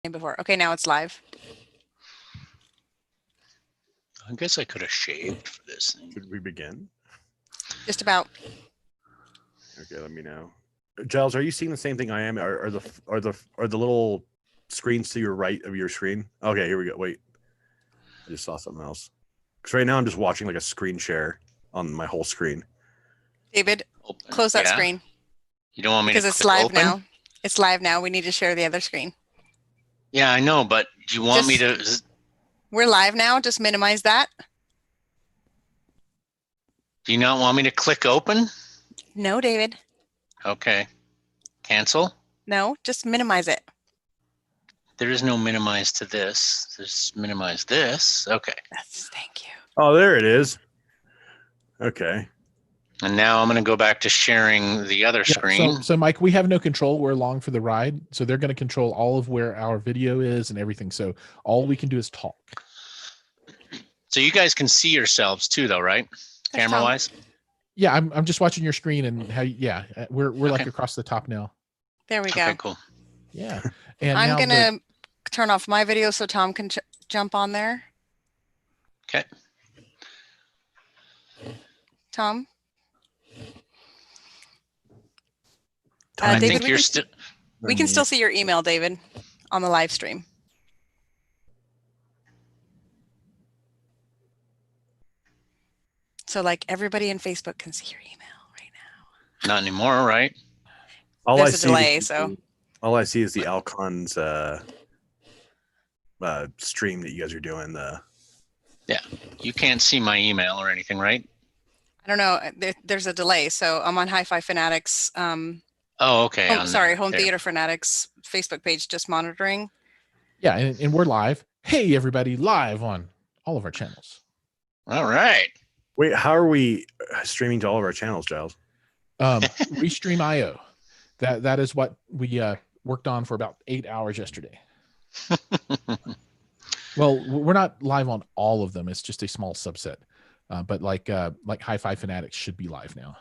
before. Okay, now it's live. I guess I could have shaved for this thing. Should we begin? Just about. Okay, let me know. Giles, are you seeing the same thing I am? Are the little screens to your right of your screen? Okay, here we go. Wait, I just saw something else. Because right now I'm just watching like a screen share on my whole screen. David, Open. close that screen. You don't want me because to it's click live open? now. It's live now. We need to share the other screen. Yeah, I know, but do you want me to? We're live now. Just minimize that. Do you not want me to click open? No, David. Okay. Cancel? No, just minimize it. There is no minimize to this. There's minimize this. Okay. Thank you. Oh, there it is. Okay. And now I'm going to go back to sharing the other screen. So Mike, we have no control. We're along for the ride. So they're going to control all of where our video is and everything. So all we can do is talk. So you guys can see yourselves too, though, right? Camera wise? Yeah, I'm just watching your screen and how. Yeah, we're Okay. like across the top now. There we go. Okay, cool. Yeah, and I'm now gonna turn off my video so Tom can jump on there. Okay. Tom. I David, think you're still. We can still see your email, David, on the live stream. So like everybody in Facebook can see your email right now. Not anymore, right? There's a delay, so. All I see is the Alcons stream that you guys are doing. Yeah, you can't see my email or anything, right? I don't know. There's a delay, so I'm on HiFi Fanatics. Oh, okay. Home Theater Fanatics Facebook page, just monitoring. Yeah, and we're live. Hey, everybody, live on all of our channels. All right. Wait, how are we streaming to all of our channels, Giles? Restream.io. That is what we worked on for about 8 hours yesterday. Well, we're not live on all of them. It's just a small subset. But like HiFi Fanatics should be live now.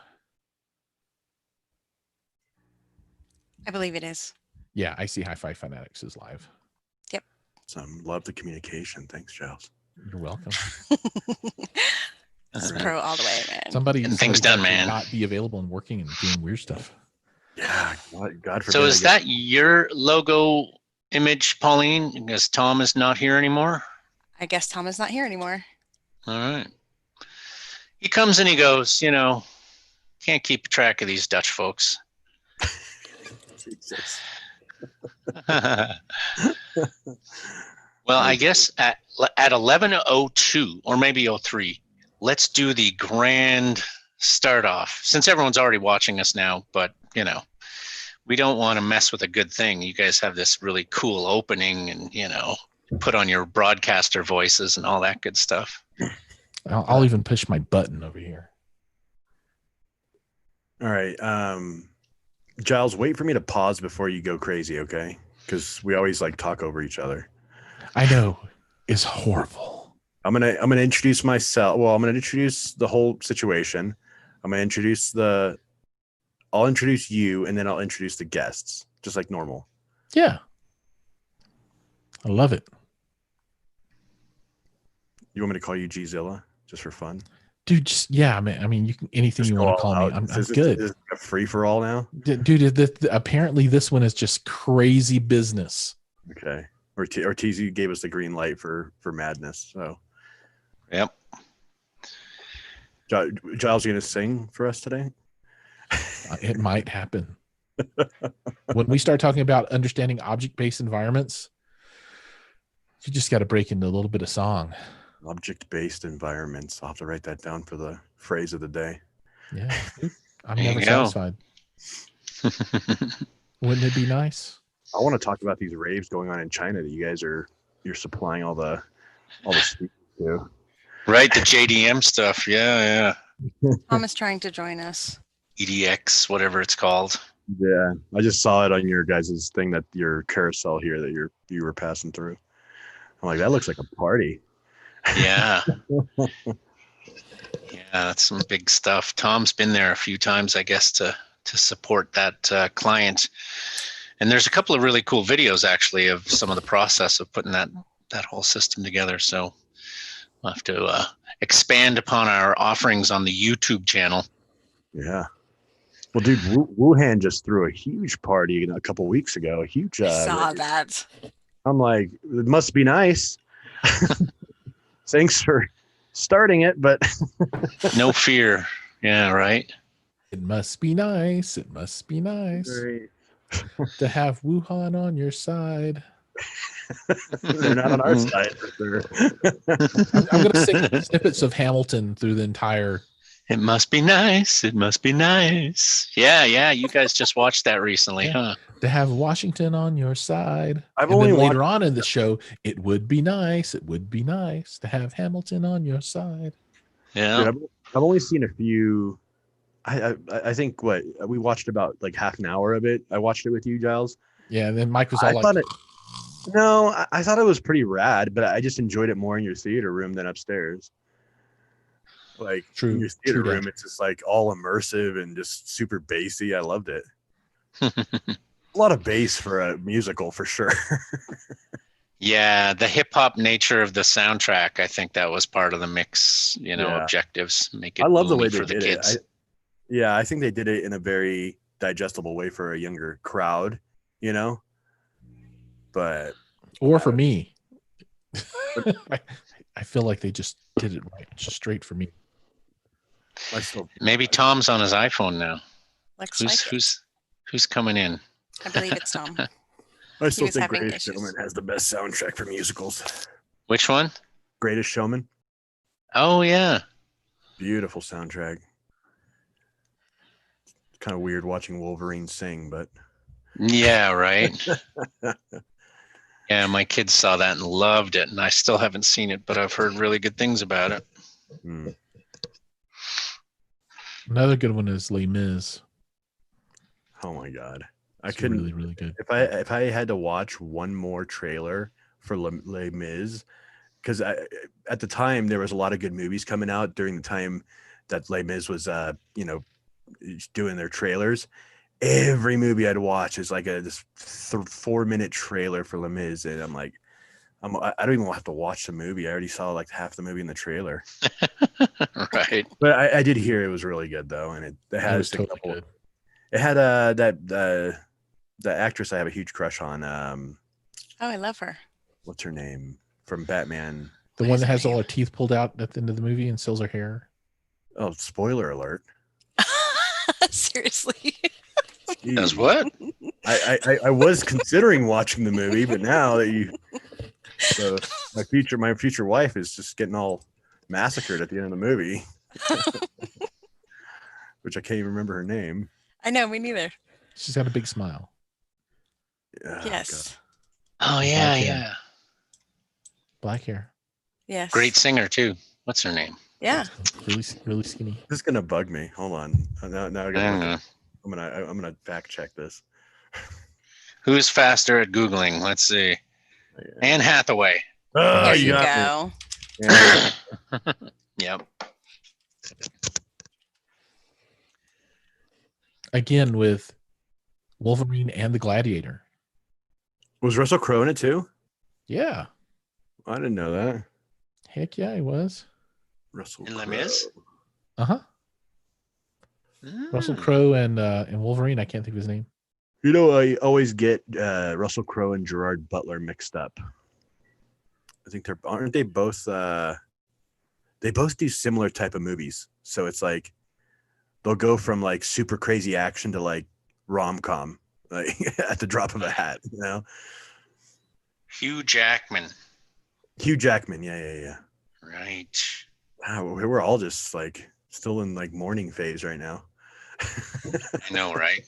I believe it is. Yeah, I see HiFi Fanatics is live. Yep. Love the communication. Thanks, Giles. You're welcome. It's pro all the way, man. Somebody things done, man. Not be available and working and doing weird stuff. Yeah, God forbid. So is that your logo image, Pauline? Because Tom is not here anymore? I guess Tom is not here anymore. All right. He comes and he goes, can't keep track of these Dutch folks. Jesus. Well, I guess at 11:02 or maybe 03, let's do the grand start off. Since everyone's already watching us now, but we don't want to mess with a good thing. You guys have this really cool opening and put on your broadcaster voices and all that good stuff. I'll even push my button over here. All right. Giles, wait for me to pause before you go crazy, okay? Because we always talk over each other. I know. It's horrible. I'm gonna introduce myself. Well, I'm gonna introduce the whole situation. I'm gonna I'll introduce you, and then I'll introduce the guests, just like normal. Yeah. I love it. You want me to call you Gzilla just for fun? Dude, I mean, you can anything Just you want to call me. I'm good. Is it a free for all now? Dude, apparently this one is just crazy business. Okay. Or TZ gave us the green light for madness. So. Yep. Giles, you gonna sing for us today? It might happen. When we start talking about understanding object-based environments, you just got to break into a little bit of song. Object-based environments. I'll have to write that down for the phrase of the day. Yeah, I'm never satisfied. Wouldn't it be nice? I want to talk about these raves going on in China that you're supplying all the speakers to. Right, the JDM stuff. Yeah. Tom is trying to join us. EDX, whatever it's called. Yeah, I just saw it on your guys' thing, that your carousel here that you were passing through. I'm like, that looks like a party. Yeah. Yeah, that's some big stuff. Tom's been there a few times, I guess, to support that client. And there's a couple of really cool videos actually of some of the process of putting that whole system together. So we'll have to expand upon our offerings on the YouTube channel. Yeah. Well, dude, Wuhan just threw a huge party a couple weeks ago. A huge. I saw that. I'm like, it must be nice. Thanks for starting it, but No fear. Yeah, right. It must be nice. It must be nice Great. to have Wuhan on your side. They're not on our side for sure. I'm going to sing snippets of Hamilton through the entire. It must be nice. It must be nice. Yeah. You guys just watched that recently, huh? To have Washington on your side. I've And only then later on in the show, it would be nice. It would be nice to have Hamilton on your side. Yeah. Dude, I've only seen a few. I think we watched about like half an hour of it. I watched it with you, Giles. Yeah, and then Mike was I all thought like, I thought it was pretty rad, but I just enjoyed it more in your theater room than upstairs. Like True, in your theater true room, it's just like all immersive and just super bassy. I loved it. A lot of bass for a musical for sure. Yeah, the hip hop nature of the soundtrack, I think that was part of the mix, Yeah. objectives. Make it I love the boomy way they for the did kids. it. I think they did it in a very digestible way for a younger crowd, But or for me. I feel like they just did it right, just straight for me. I still Maybe Tom's on his iPhone now. Looks like it. Who's coming in? I believe it's Tom. I still was think having Greatest issues. Showman has the best soundtrack for musicals. Which one? Greatest Showman, Oh yeah. beautiful soundtrack. It's kind of weird watching Wolverine sing, but Yeah, right. Yeah, my kids saw that and loved it, and I still haven't seen it, but I've heard really good things about it. Another good one is Les Mis. Oh my god, I It's couldn't. really, really good. If I had to watch one more trailer for Les Mis, because at the time there was a lot of good movies coming out during the time that Les Mis was doing their trailers. Every movie I'd watch is like this 4-minute trailer for Les Mis, and I'm like, I don't even have to watch the movie. I already saw like half the movie in the trailer. Right. But I did hear it was really good though, and it It has was a totally couple. good. It had the actress I have a huge crush on. Oh, I love her. What's her name from Batman? The What one is that her has all name? her teeth pulled out at the end of the movie and sells her hair. Oh, spoiler alert! Seriously. Does what? I was considering watching the movie, but now that my future wife is just getting all massacred at the end of the movie, which I can't even remember her name. I know, me neither. She's got a big smile. Oh, Yes. Oh yeah, Okay. yeah. Black hair. Yes. Great singer too. What's her name? Yeah. Really, really skinny. God. This is gonna bug me. Hold on. Now I I gotta don't look know. at, I'm gonna fact check this. Who's faster at Googling? Let's see. Anne Hathaway. Oh, There you you got me. go. Yeah. Yep. Again with Wolverine and the Gladiator. Was Russell Crowe in it too? Yeah. I didn't know that. Heck yeah, he was. Russell In Les Crowe. Mis? Uh-huh. Russell Mm. Crowe and Wolverine. I can't think of his name. I always get Russell Crowe and Gerard Butler mixed up. I think aren't they both they both do similar type of movies. So it's like they'll go from like super crazy action to like rom-com, like at the drop of a hat, Hugh Jackman. Hugh Jackman, yeah. Right. Wow, we're all just like still in like mourning phase right now. I know, right?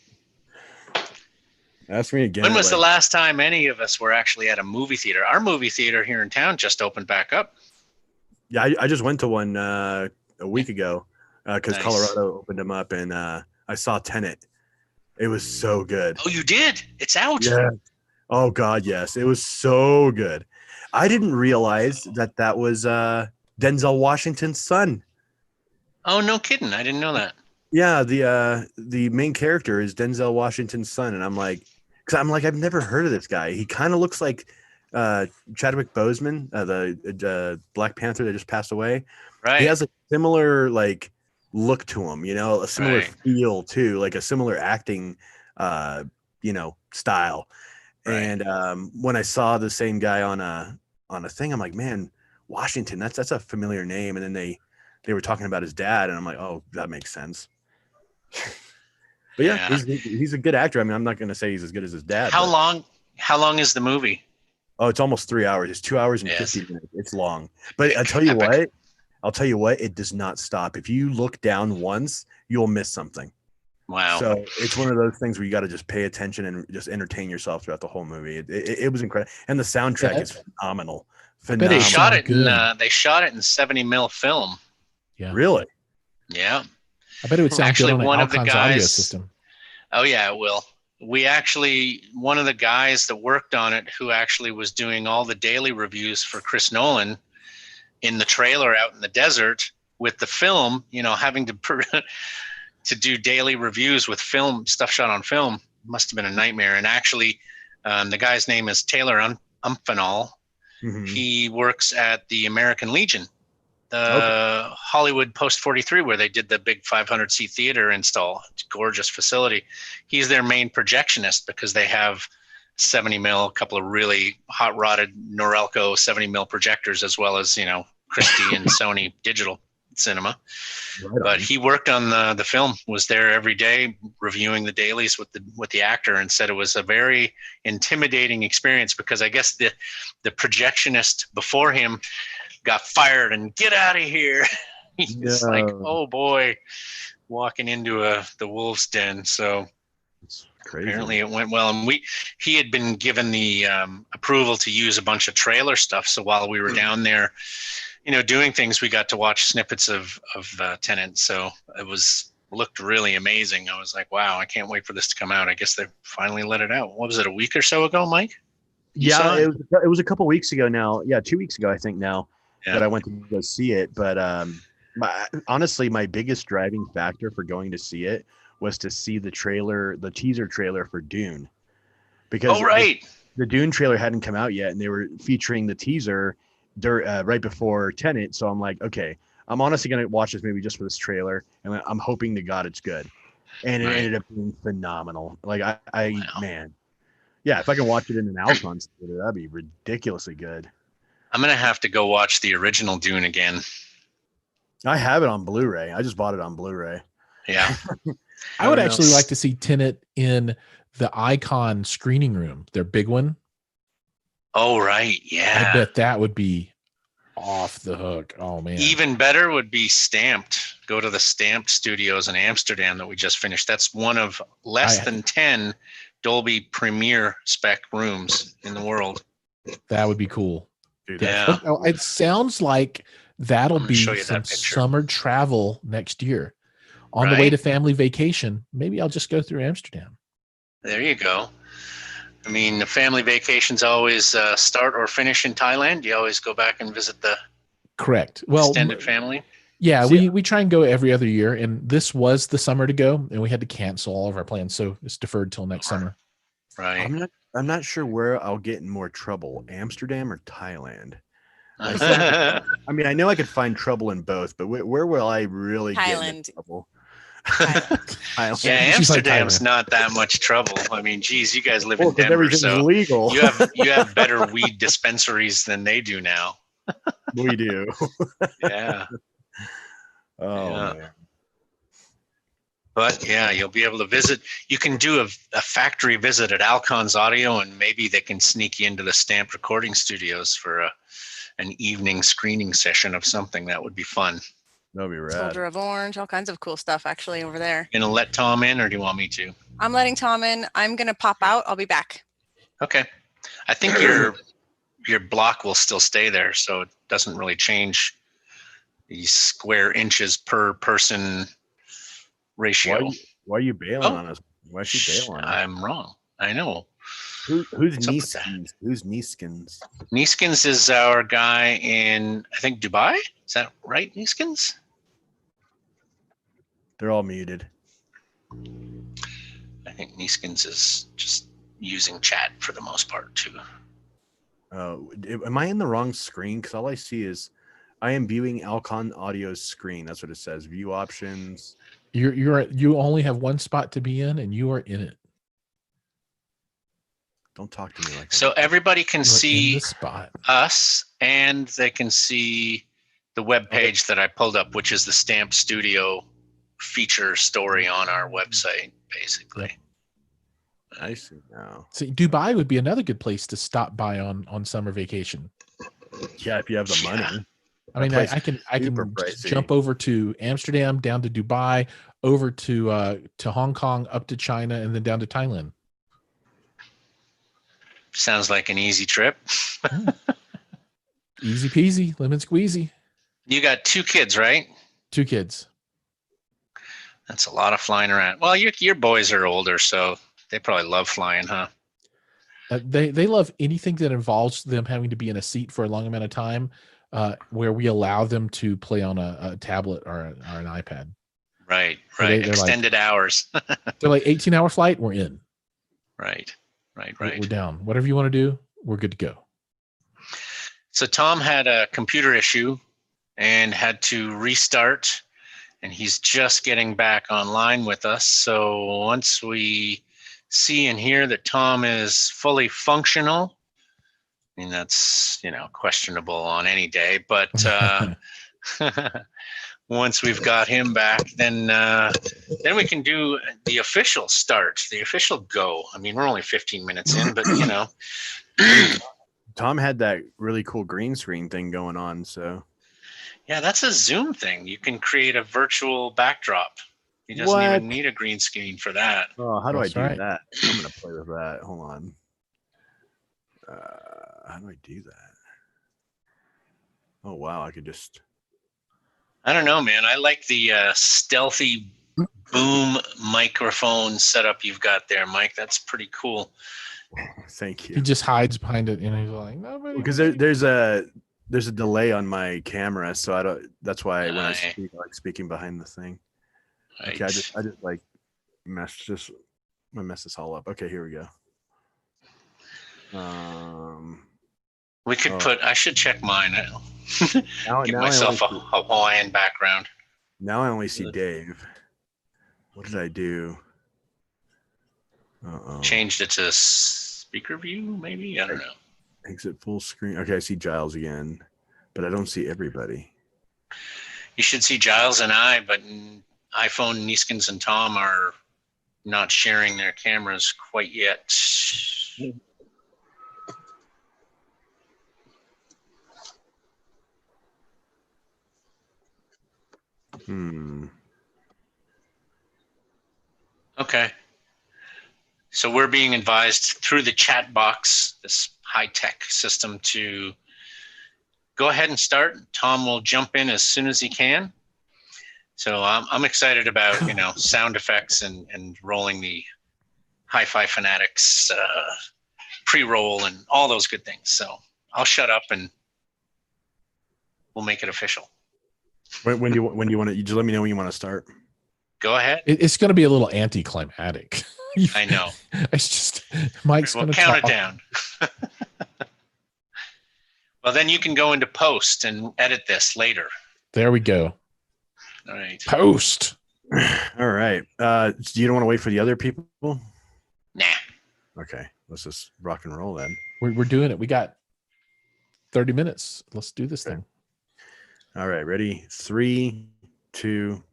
Ask me again. When was the last time any of us were actually at a movie theater? Our movie theater here in town just opened back up. Yeah, I just went to one a week ago because Nice. Colorado opened them up, and I saw Tenet. It was so good. Oh, you did? It's out. Yeah. Oh God, yes, it was so good. I didn't realize that was Denzel Washington's son. Oh, no kidding. I didn't know that. Yeah, the main character is Denzel Washington's son, and I'm like, because I'm like, I've never heard of this guy. He kind of looks like Chadwick Boseman, the Black Panther that just passed away. Right. He has a similar like look to him, you know, a similar Right. feel too, like a similar acting, style. Right. And when I saw the same guy on a thing, I'm like, man, Washington, that's a familiar name. And then they were talking about his dad, and I'm like, oh, that makes sense. But yeah, he's a good actor. I mean, I'm not going to say he's as good as his dad. How long is the movie? Oh, it's almost 3 hours. It's 2 hours and Yes. 50 minutes. It's long. But I'll tell you what, it does not stop. If you look down once, you'll miss something. Wow. So it's one of those things where you got to just pay attention and just entertain yourself throughout the whole movie. It was incredible. And the soundtrack is phenomenal. bet They it shot it good. they shot it in 70 mil film. Yeah. Really? Yeah. I bet it would sound Actually, good on an one of the Alcons audio guys- system. Oh yeah, it will. One of the guys that worked on it, who actually was doing all the daily reviews for Chris Nolan in the trailer out in the desert with the film, having to do daily reviews with film stuff shot on film must have been a nightmare. And actually, the guy's name is Taylor Umphenall. Mhm. He works at the American Legion, the Hollywood Post 43, where they did the big 500-seat theater install. It's a gorgeous facility. He's their main projectionist because they have 70 mil, a couple of really hot rodded Norelco 70 mil projectors, as well as, Christie and Sony digital cinema. Right on. But he worked on the film, was there every day reviewing the dailies with the actor, and said it was a very intimidating experience because I guess the projectionist before him got fired and get out of here. He's like, oh boy, walking into the wolf's den. So It's crazy. apparently it went well, and he had been given the approval to use a bunch of trailer stuff. So while we were down there, doing things, we got to watch snippets of Tenet. So it looked really amazing. I was like, wow, I can't wait for this to come out. I guess they finally let it out. What was it, a week or so ago, Mike? Yeah, it was a couple weeks ago now. Yeah, 2 weeks ago, I think now that I went to go see it. But honestly, my biggest driving factor for going to see it was to see the teaser trailer for Dune. Because the Dune trailer hadn't come out yet, and they were featuring the teaser right before Tenet. So I'm like, okay, I'm honestly going to watch this movie just for this trailer, and I'm hoping to God it's good. And it ended up being phenomenal. Like man. Yeah, if I can watch it in an Alcons theater, that'd be ridiculously good. I'm going to have to go watch the original Dune again. I have it on Blu-ray. I just bought it on Blu-ray. Yeah. I would actually like to see Tenet in the Icon screening room, their big one. Oh, right. Yeah. I bet that would be off the hook. Oh, man. Even better would be Stamped. Go to the Stamped studios in Amsterdam that we just finished. That's one of less than 10 Dolby Premiere spec rooms in the world. That would be cool. Dude, Yeah. Oh, it sounds like that'll I'm gonna be show you some that picture. summer travel next year. On the way to family vacation, maybe I'll just go through Amsterdam. There you go. I mean, the family vacations always start or finish in Thailand. You always go back and visit the Correct. Well, extended family. yeah, See, we try and go every other year, and this was the summer to go, and we had to cancel all of our plans, so it's deferred till next summer. Right. I'm not sure where I'll get in more trouble, Amsterdam or Thailand. Yeah. I mean, I know I could find trouble in both, but where will I really get in Thailand. trouble? Thailand. Thailand. She's like Amsterdam's Thailand. not that much trouble. I mean, geez, you guys live Well, in 'cause Denver, everything's so legal. you have better weed dispensaries than they do now. We do. Yeah. Oh Yeah. man. But yeah, you'll be able to visit. You can do a factory visit at Alcons Audio, and maybe they can sneak you into the Stamped recording studios for an evening screening session of something. That would be fun. That'd be rad. Soldier of Orange, all kinds of cool stuff actually over there. Gonna let Tom in, or do you want me to? I'm letting Tom in. I'm gonna pop out. I'll be back. Okay. I think your block will still stay there, so it doesn't really change the square inches per person ratio. Why are you bailing on us? Why is she bailing on us? I'm wrong. I know. Who's What's up with that? Neeskins? Who's Neeskins? Neeskins is our guy in, I think, Dubai. Is that right, Neeskins? They're all muted. I think Neeskins is just using chat for the most part too. Am I in the wrong screen? Because all I see is I am viewing Alcon Audio's screen. That's what it says. View options. You only have one spot to be in, and you are in it. Don't talk to me like So that. everybody can You are in see the spot. us, and they can see the web page that I pulled up, which is the Stamp Studio feature story on our website, basically. Yep. I see now. So Dubai would be another good place to stop by on summer vacation. Yeah, if you have the money. I mean, place I can super just pricey. jump over to Amsterdam, down to Dubai, over to Hong Kong, up to China, and then down to Thailand. Sounds like an easy trip. Easy peasy, lemon squeezy. You got 2 kids, right? 2 kids. That's a lot of flying around. Well, your boys are older, so they probably love flying, huh? They love anything that involves them having to be in a seat for a long amount of time, where we allow them to play on a tablet or an iPad. Right, So right. they're Extended hours. They're like 18-hour flight, we're in. Right. We're down. Whatever you want to do, we're good to go. So Tom had a computer issue and had to restart, and he's just getting back online with us. So once we see and hear that Tom is fully functional, I mean, that's, questionable on any day, but once we've got him back, then we can do the official start, the official go. I mean, we're only 15 minutes in, but Tom had that really cool green screen thing going on. So yeah, that's a Zoom thing. You can create a virtual backdrop. He doesn't even need a green screen for that. Oh, how do That's I do right. that? I'm gonna play with that. Hold on. How do I do that? Oh wow, I could just. I don't know, man. I like the stealthy boom microphone setup you've got there, Mike. That's pretty cool. Thank you. He just hides behind it, and he's like, nobody. Because there's a delay on my camera, so I don't. That's why when I speak, I like speaking behind the thing. Right. Okay, I just like mess this all up. Okay, here we go. We could put. I should check mine. Now, Give now myself a Hawaiian background. Now I only see Dave. What did I do? Changed it to speaker view, maybe? I don't know. Exit full screen. Okay, I see Giles again, but I don't see everybody. You should see Giles and I, but iPhone, Neeskins, and Tom are not sharing their cameras quite yet. Okay. So we're being advised through the chat box, this high-tech system, to go ahead and start. Tom will jump in as soon as he can. So I'm excited about, sound effects and rolling the HiFi Fanatics pre-roll and all those good things. So I'll shut up and we'll make it official. When do you want to? You just let me know when you want to start. Go ahead. It's going to be a little anticlimactic. I know. It's just Mike's going to count it down. Well, then you can go into post and edit this later. There we go. All right. Post. All right. You don't want to wait for the other people? Nah. Okay. Let's just rock and roll then. We're doing it. We got 30 minutes. Let's do this thing. All right. Ready? 3, 2.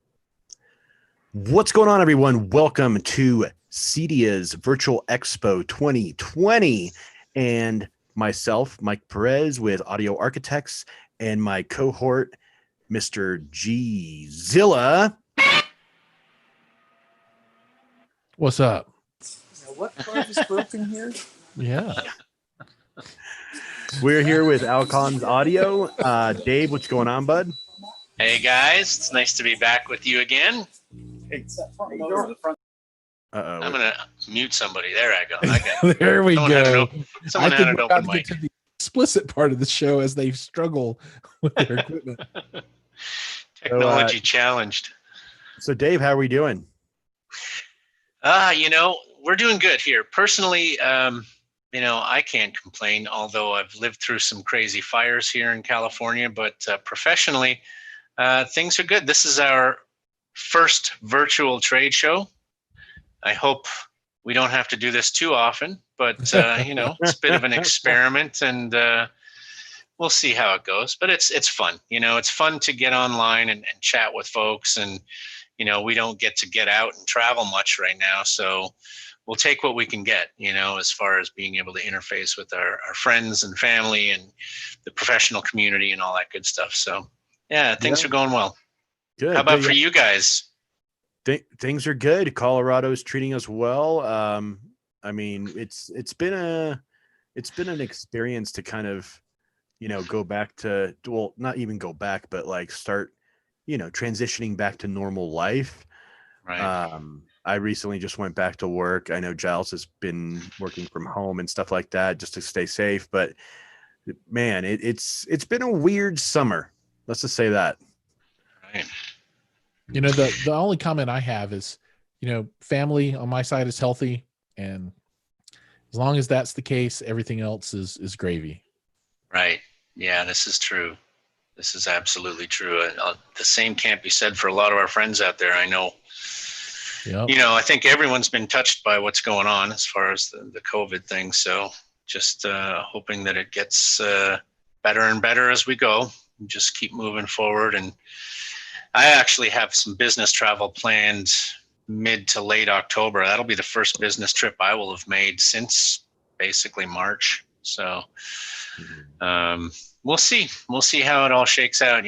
What's going on, everyone? Welcome to Cedia's Virtual Expo 2020 and myself, Mike Perez, with Audio Architects, and my cohort, Mr. G-Zilla. What's up? Now, what part is broken here? Yeah. We're here with Alcons Audio. Dave, what's going on, bud? Hey, guys. It's nice to be back with you again. Uh-oh. I'm going to mute somebody. There I go. There we go. Someone had an open mic. To the explicit part of the show as they struggle with their equipment. Technology challenged. So, Dave, how are we doing? we're doing good here. Personally, I can't complain, although I've lived through some crazy fires here in California, but professionally, things are good. This is our first virtual trade show. I hope we don't have to do this too often, but it's a bit of an experiment, and we'll see how it goes. But it's fun. It's fun to get online and chat with folks, and we don't get to get out and travel much right now, so we'll take what we can get, as far as being able to interface with our friends and family and the professional community and all that good stuff. So yeah, things are going well. Good. How about good, for you guys? Things are good. Colorado's treating us well. I mean, it's been an experience to kind of, go back to, well, not even go back, but like start, transitioning back to normal life. Right. I recently just went back to work. I know Giles has been working from home and stuff like that just to stay safe, but man, it's been a weird summer. Let's just say that. Right. The only comment I have is, family on my side is healthy, and as long as that's the case, everything else is gravy. Right. Yeah, this is true. This is absolutely true. The same can't be said for a lot of our friends out there. I know. Yep. I think everyone's been touched by what's going on as far as the COVID thing. So just hoping that it gets better and better as we go. Just keep moving forward. And I actually have some business travel planned mid to late October. That'll be the first business trip I will have made since basically March. So we'll see. We'll see how it all shakes out.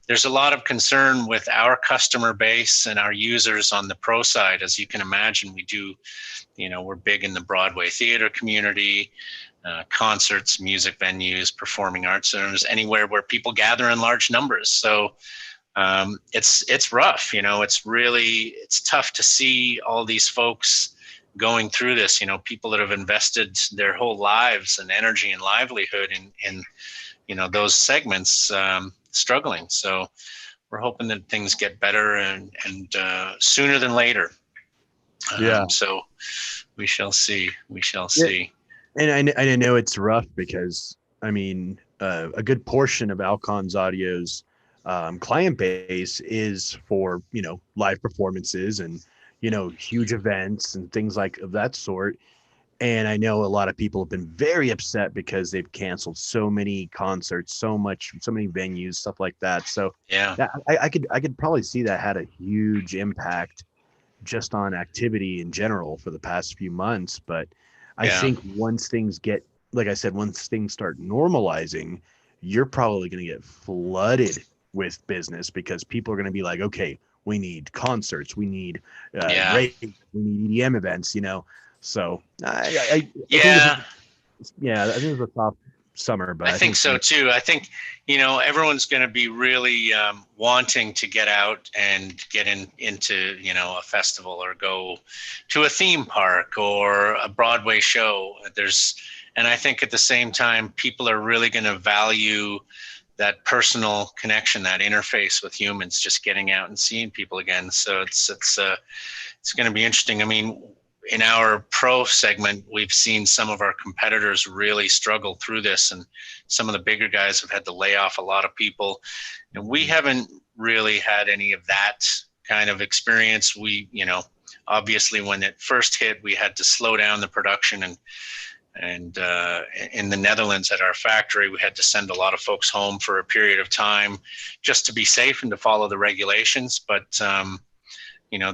There's a lot of concern with our customer base and our users on the pro side. As you can imagine, we do, we're big in the Broadway theater community, concerts, music venues, performing arts centers, anywhere where people gather in large numbers. So it's rough. It's tough to see all these folks going through this, people that have invested their whole lives and energy and livelihood in those segments, struggling. So we're hoping that things get better and sooner than later. So we shall see. We shall see. And I know it's rough because, I mean, a good portion of Alcons Audio's client base is for, live performances and, huge events and things like of that sort. And I know a lot of people have been very upset because they've canceled so many concerts, so many venues, stuff like that. So yeah, I could probably see that had a huge impact just on activity in general for the past few months. But I think once things get, like I said, once things start normalizing, you're probably going to get flooded with business because people are going to be like, okay, we need concerts, we need raves, we need EDM events, So I think it was a tough summer, but I think so too. I think, everyone's going to be really wanting to get out and get into, a festival or go to a theme park or a Broadway show. And I think at the same time, people are really going to value that personal connection, that interface with humans, just getting out and seeing people again. So it's going to be interesting. I mean, in our pro segment, we've seen some of our competitors really struggle through this, and some of the bigger guys have had to lay off a lot of people. And we haven't really had any of that kind of experience. We, obviously when it first hit, we had to slow down the production, and in the Netherlands at our factory, we had to send a lot of folks home for a period of time just to be safe and to follow the regulations. But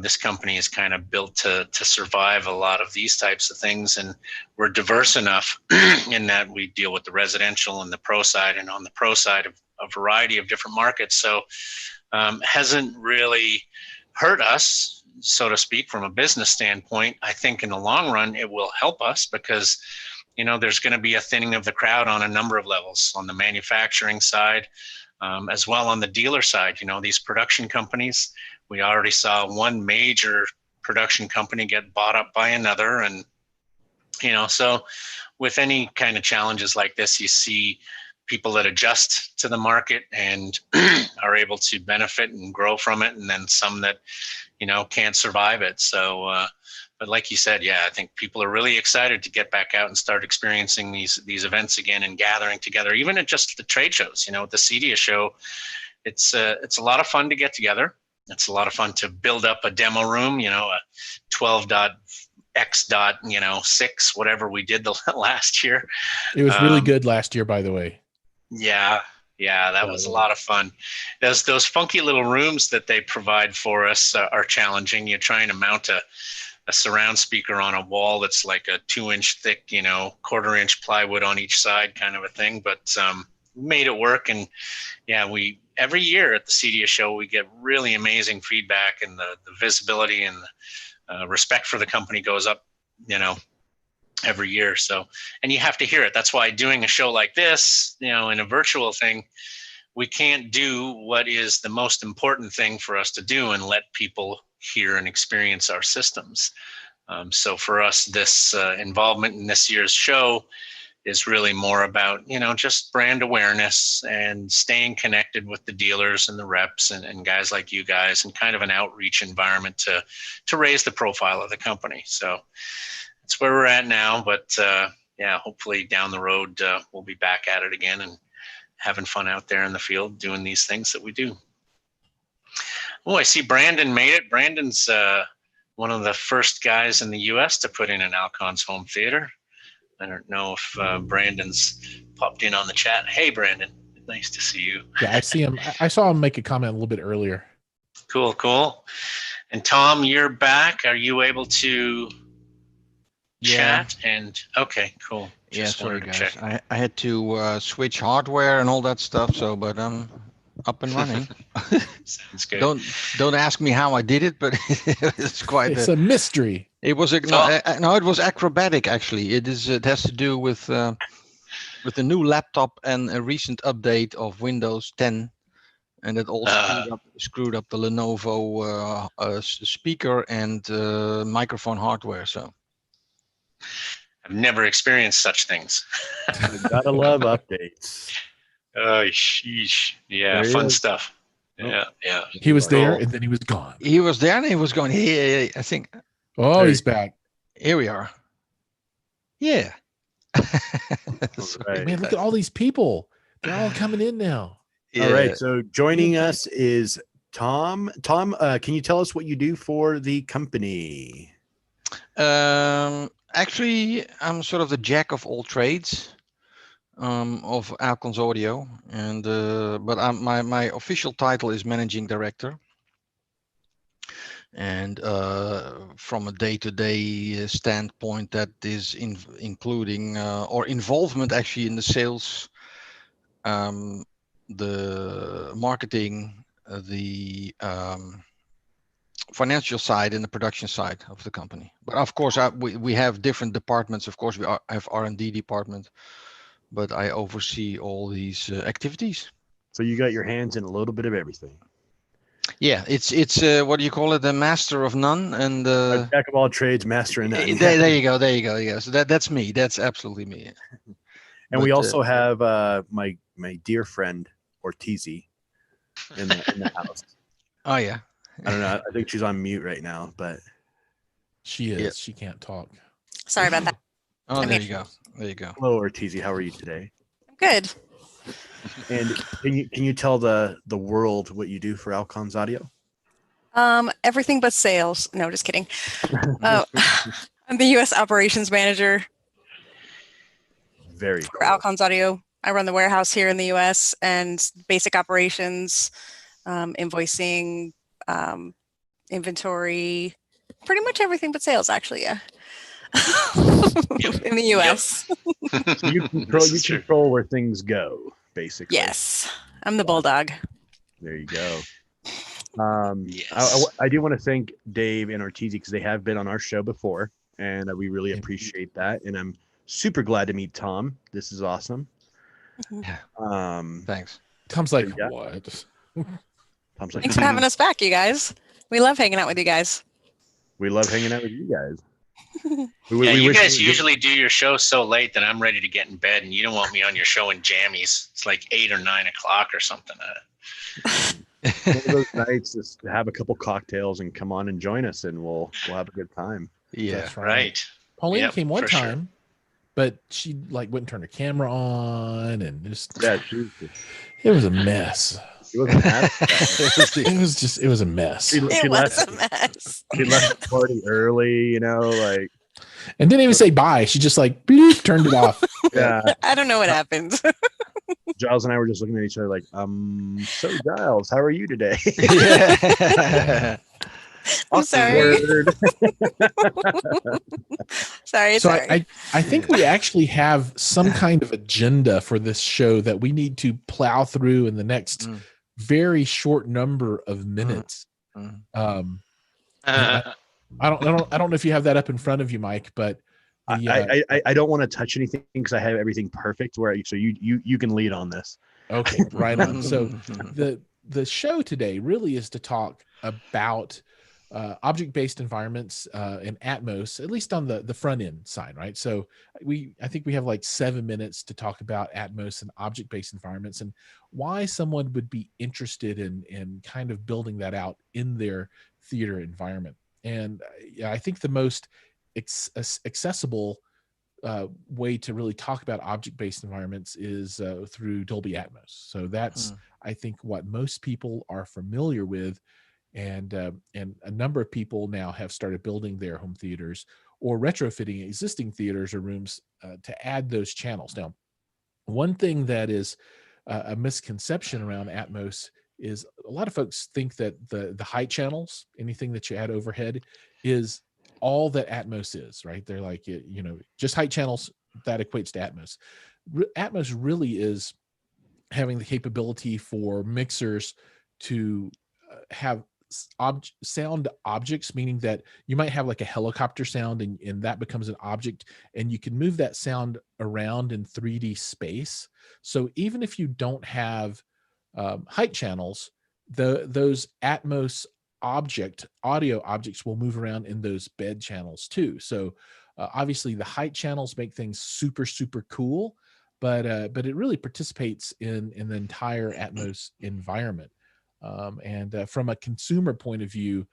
this company is kind of built to survive a lot of these types of things. And we're diverse enough in that we deal with the residential and the pro side, and on the pro side of a variety of different markets. So hasn't really hurt us, so to speak, from a business standpoint. I think in the long run, it will help us because, there's going to be a thinning of the crowd on a number of levels, on the manufacturing side, as well on the dealer side. These production companies, we already saw one major production company get bought up by another. And, so with any kind of challenges like this, you see people that adjust to the market and are able to benefit and grow from it. And then some that, can't survive it. So but like you said, yeah, I think people are really excited to get back out and start experiencing these events again and gathering together, even at just the trade shows. The Cedia show, it's a lot of fun to get together. It's a lot of fun to build up a demo room, a 12.x.6, whatever we did the last year. It was really good last year, by the way. Yeah, that was a lot of fun. Those funky little rooms that they provide for us are challenging. You're trying to mount a surround speaker on a wall that's like a 2-inch thick, 1/4-inch plywood on each side kind of a thing, but made it work. And yeah, every year at the Cedia show, we get really amazing feedback, and the visibility and the respect for the company goes up, every year. So, and you have to hear it. That's why doing a show like this, in a virtual thing, we can't do what is the most important thing for us to do and let people hear and experience our systems. So for us, this involvement in this year's show is really more about, just brand awareness and staying connected with the dealers and the reps and guys like you guys, and kind of an outreach environment to raise the profile of the company. So that's where we're at now. But yeah, hopefully down the road, we'll be back at it again and having fun out there in the field doing these things that we do. Oh, I see Brandon made it. Brandon's one of the first guys in the US to put in an Alcons home theater. I don't know if Brandon's popped in on the chat. Hey, Brandon, nice to see you. Yeah, I see him. I saw him make a comment a little bit earlier. Cool. And Tom, you're back. Are you able to chat? And okay, cool. Just sorry guys. I had to switch hardware and all that stuff. So, but I'm up and running. Sounds good. Don't ask me how I did it, but it's quite. It's a mystery. It was no, it was acrobatic actually. It has to do with the new laptop and a recent update of Windows 10, and it all screwed up the Lenovo speaker and microphone hardware. So I've never experienced such things. You gotta love updates. Oh, sheesh. Yeah, fun stuff. Yeah. He was there and then he was gone. He was there and he was going, hey, I think. Oh, he's back. Here we are. Yeah. Right. Man, look at all these people. They're all coming in now. Yeah. All right. So joining us is Tom. Tom, can you tell us what you do for the company? Actually, I'm sort of the jack of all trades of Alcons Audio, and but my official title is managing director. And from a day-to-day standpoint, that is including or involvement actually in the sales, the marketing, the financial side, and the production side of the company. But of course, we have different departments. Of course, I have R&D department, but I oversee all these activities. So you got your hands in a little bit of everything. Yeah, it's what do you call it? The master of none, and jack of all trades, master of none. There you go. Yeah, so that's me. That's absolutely me. And we also have my dear friend Ortizi in the house. Oh yeah. I don't know. I think she's on mute right now, but she is. Yeah. She can't talk. Sorry about that. Oh, there you go. There you go. Hello, Ortizi. How are you today? I'm good. And can you tell the world what you do for Alcons Audio? Everything but sales. No, just kidding. I'm the U.S. operations manager. Very for cool. Alcons Audio. I run the warehouse here in the U.S. and basic operations, invoicing, inventory, pretty much everything but sales, actually. Yeah. In the U.S. You control where things go, basically. Yes, I'm the bulldog. There you go. Yes. I do want to thank Dave and Ortizi because they have been on our show before, and we really appreciate that. And I'm super glad to meet Tom. This is awesome. Thanks. Tom's like, what? Tom's like, thanks for having us back, you guys. We love hanging out with you guys. We love hanging out with you guys. You guys usually do your show so late that I'm ready to get in bed, and you don't want me on your show in jammies. It's like 8 or 9 o'clock or something. One of those nights, just have a couple cocktails and come on and join us, and we'll have a good time. Yeah. That's Right. Pauline Yep, came one for sure. time, but she like wouldn't turn her camera on, and Yeah, it was a mess. she wasn't happy. It was a mess. She It left. was a mess. She left the party early. You know, like And didn't even say bye. She just like bleep, turned it off. yeah. I don't know what happened. Giles and I were just looking at each other like, so Giles, how are you today? Yeah. I'm sorry. Awkward. Sorry, So sorry. I think we actually have some kind of agenda for this show that we need to plow through in the next very short number of minutes. Mm. And I don't know if you have that up in front of you, Mike, but I don't want to touch anything because I have everything perfect. So you can lead on this. Okay, right on. So the show today really is to talk about object-based environments and Atmos, at least on the front end side, right? So I think we have like 7 minutes to talk about Atmos and object-based environments and why someone would be interested in kind of building that out in their theater environment. And I think the most accessible way to really talk about object-based environments is through Dolby Atmos. So that's I think what most people are familiar with, and a number of people now have started building their home theaters or retrofitting existing theaters or rooms to add those channels. Now, one thing that is a misconception around Atmos is a lot of folks think that the height channels, anything that you add overhead, is all that Atmos is, right? They're like, just height channels, that equates to Atmos. Atmos really is having the capability for mixers to have sound objects, meaning that you might have like a helicopter sound and that becomes an object, and you can move that sound around in 3D space. So even if you don't have height channels, those Atmos audio objects will move around in those bed channels too. So obviously the height channels make things super, super cool, but it really participates in the entire Atmos environment. And from a consumer point of view,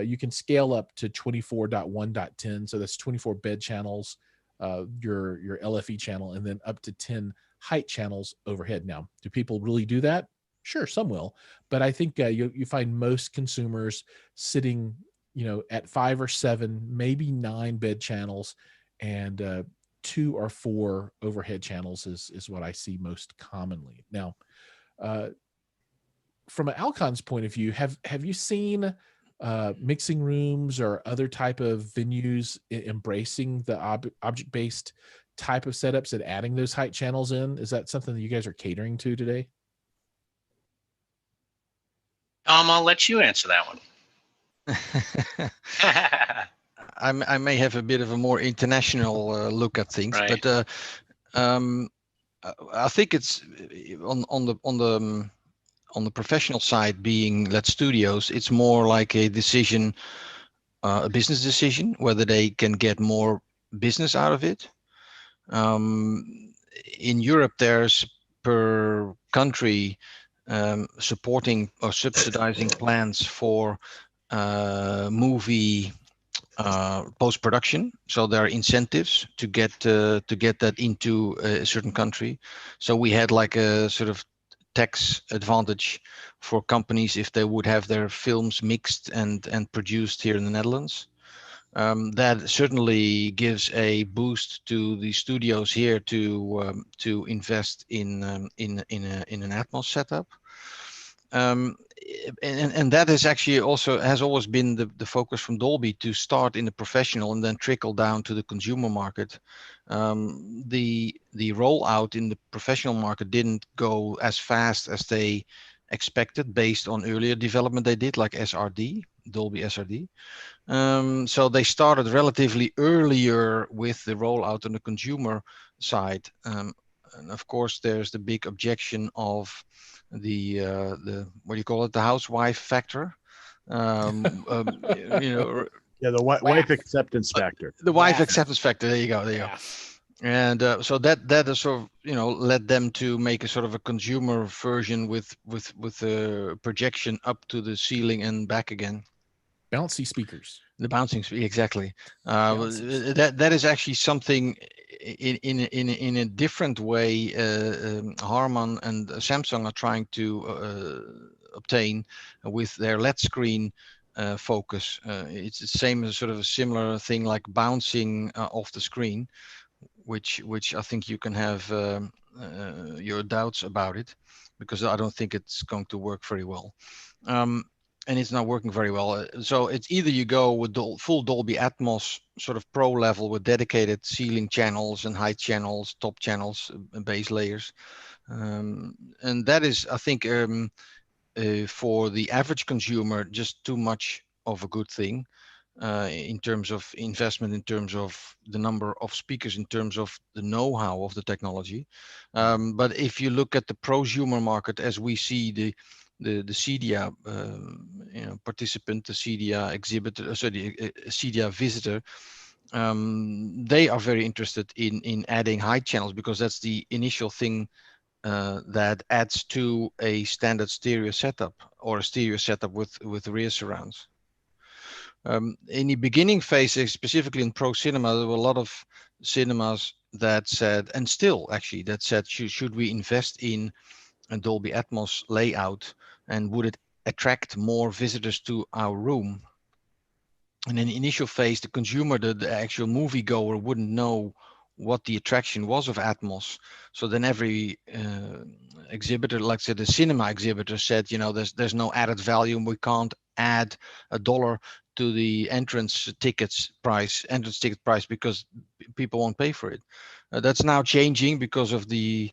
you can scale up to 24.1.10. So that's 24 bed channels, your LFE channel, and then up to 10 height channels overhead. Now, do people really do that? Sure, some will, but I think you find most consumers sitting, at 5 or 7, maybe 9 bed channels, and 2 or 4 overhead channels is what I see most commonly. Now, from an Alcons point of view, have you seen mixing rooms or other type of venues embracing the object-based type of setups and adding those height channels in? Is that something that you guys are catering to today? I'll let you answer that one. I may have a bit of a more international look at things, Right. but I think it's on the professional side, being let studios, it's more like a decision, a business decision, whether they can get more business out of it. In Europe, there's per country supporting or subsidizing plans for movie post-production. So there are incentives to get that into a certain country. So we had like a sort of tax advantage for companies if they would have their films mixed and produced here in the Netherlands. That certainly gives a boost to the studios here to invest in an Atmos setup. And that is actually also has always been the focus from Dolby, to start in the professional and then trickle down to the consumer market. The rollout in the professional market didn't go as fast as they expected based on earlier development they did, like SRD, Dolby SRD. So they started relatively earlier with the rollout on the consumer side. And of course, there's the big objection of the what do you call it, the housewife factor. Yeah, the wife acceptance factor. The wife acceptance factor. There you go. There you go. And so that is sort of led them to make a sort of a consumer version with a projection up to the ceiling and back again. Bouncy speakers. The bouncing speed, exactly. Bounces. That is actually something in a different way. Harman and Samsung are trying to obtain with their LED screen focus. It's the same as sort of a similar thing like bouncing off the screen, which I think you can have your doubts about it, because I don't think it's going to work very well. And it's not working very well. So it's either you go with full Dolby Atmos sort of pro level with dedicated ceiling channels and height channels, top channels, base layers. And that is, I think, for the average consumer, just too much of a good thing. In terms of investment, in terms of the number of speakers, in terms of the know-how of the technology. But if you look at the prosumer market, as we see the Cedia participant, the Cedia exhibitor, sorry, the Cedia visitor, they are very interested in adding height channels, because that's the initial thing that adds to a standard stereo setup, or a stereo setup with rear surrounds. In the beginning phase, specifically in pro cinema, there were a lot of cinemas that said, and still actually, that said, should we invest in a Dolby Atmos layout, and would it attract more visitors to our room? And in the initial phase, the consumer, the actual moviegoer, wouldn't know what the attraction was of Atmos. So then every exhibitor, like say the cinema exhibitor, said, there's no added value, and we can't add $1 to the entrance ticket price, because people won't pay for it. That's now changing because of the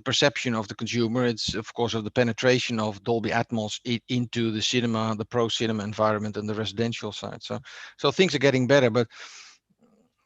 perception of the consumer. It's of course of the penetration of Dolby Atmos into the cinema, the pro cinema environment, and the residential side. So things are getting better, but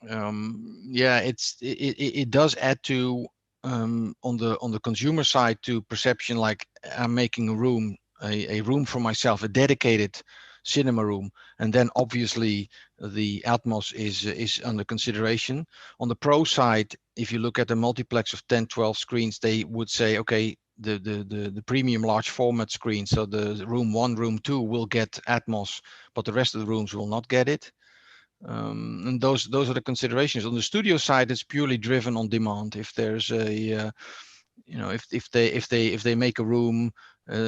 yeah, it does add to on the consumer side to perception, like I'm making a room, a room for myself, a dedicated cinema room, and then obviously the Atmos is under consideration. On the pro side, if you look at the multiplex of 10, 12 screens, they would say, okay, the premium large format screen, so the room 1, room 2 will get Atmos, but the rest of the rooms will not get it. And those are the considerations. On the studio side, it's purely driven on demand. If there's a if they make a room